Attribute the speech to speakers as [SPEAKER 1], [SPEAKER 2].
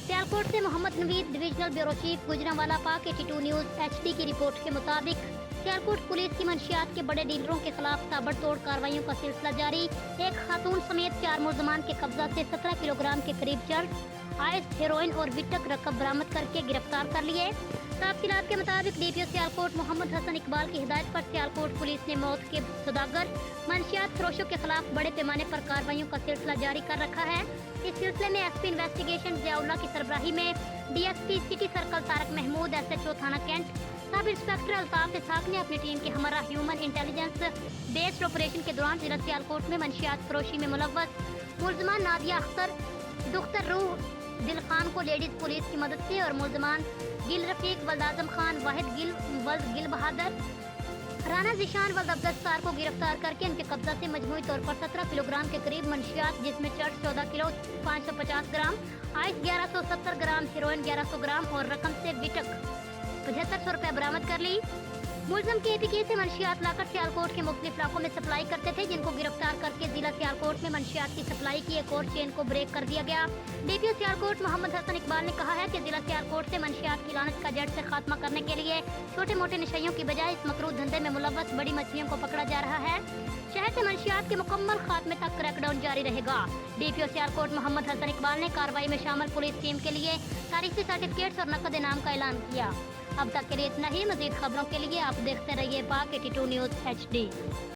[SPEAKER 1] सियालकोट से Mohammad Naveed, divisional bureau chief, Gujranwala Pak 82 news HD की report के मुताबिक सियालकोट पुलिस की मंशियात के बड़े डीलरों के खिलाफ ताबड़तोड़ कार्रवाइयों का सिलसिला जारी। एक खातून समेत 4 मुलजमान के कब्जा से 17 किलोग्राम के करीब चरस, आइस, हेरोइन और विटक रकब बरामद करके गिरफ्तार कर लिए। तफसीलात के मुताबिक DPO सियालकोट मोहम्मद हसन इकबाल की हिदायत पर सियालकोट पुलिस ने मौत के सौदागर मंशियात फरोशों के खिलाफ बड़े पैमाने पर कार्रवाइयों का सिलसिला जारी कर रखा है। इस सिलसिले में SP इन्वेस्टिगेशन जियाउल्लाह की सरबराही में DSP city circle Tariq Mahmood, SHO थाना cantt, sub inspector Altaf Ishaq ने अपनी टीम के हमरा ह्यूमन इंटेलिजेंस बेस्ड ऑपरेशन के दौरान जिला सियालकोट में मंशियात फरोशी में मुलव्वस मुलजमान नादिया अख्तर, दुख्तर रूह दिल खान को लेडीज पुलिस की मदद से और मुलजमान गिल रफीक, वल्द आजम खान, वाहिद गिल, वल्द गिल बहादुर, राना जिशान, वल्द अब्दुल सत्तार को गिरफ्तार करके इनके कब्जा से मजमूई तौर पर 17 किलोग्राम के करीब मंशियात, जिसमें चरस 14 किलो 550 ग्राम, आइस 1170 ग्राम, हेरोइन 1100 ग्राम और रकम से विटक 7500 रुपए बरामद कर ली। मुलजम के APK से मंशियात लाकर सियालकोट के मुख्तलिफ इलाकों में सप्लाई करते थे, जिनको गिरफ्तार करके जिला सियालकोट में मंशियात की सप्लाई की एक और चेन को ब्रेक कर दिया गया। DPO सियालकोट मोहम्मद हसन इकबाल ने कहा है कि जिला सियालकोट से मंशियात की लानत का जड़ से खात्मा करने के लिए छोटे मोटे नशइयों की बजाय इस मकरूह धंधे में मुलव्वस बड़ी मछलियों को पकड़ा जा रहा है। शहर से मंशियात के मुकम्मल खात्मे तक क्रैकडाउन जारी रहेगा। DPO सियालकोट मोहम्मद हसन इकबाल ने कार्रवाई में शामिल पुलिस टीम के लिए तारीखी सर्टिफिकेट्स और नकद इनाम का ऐलान किया। अब तक के लिए इतना ही। मजीद खबरों के लिए आप देखते रहिए पाक 82 न्यूज HD।